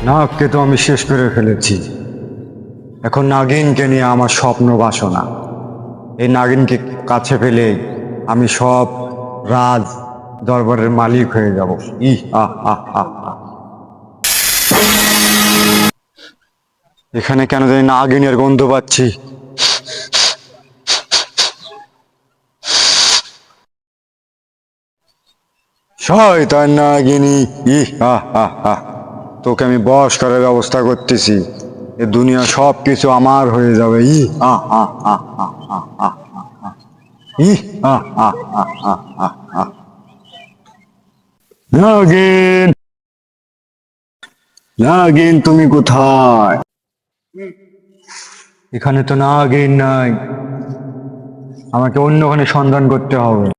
নাগকে তো আমি শেষ করে ফেলেছি। এখন নাগিনকে নিয়ে আমার স্বপ্ন বাসনা। এই নাগিনকে কাছে পেলে আমি সব রাজ দরবারের মালিক হয়ে যাব। ই আহ আহ আহ আহ। এখানে কেন জানি নাগিনের গন্ধ পাচ্ছি। শয়তান নাগিনী, ই আহ আহ আহ। তোকে আমি বশ করার ব্যবস্থা করতেছি। এ দুনিয়া সব কিছু আমার হয়ে যাবে। ই আহ আহ আহ আহ আহ আহ আহ। ই আহ আহ আহ আহ আহ আহ। নাগিন, নাগিন তুমি কোথায়? এখানে তো নাগিন নাই, আমাকে অন্যখানে সন্ধান করতে হবে।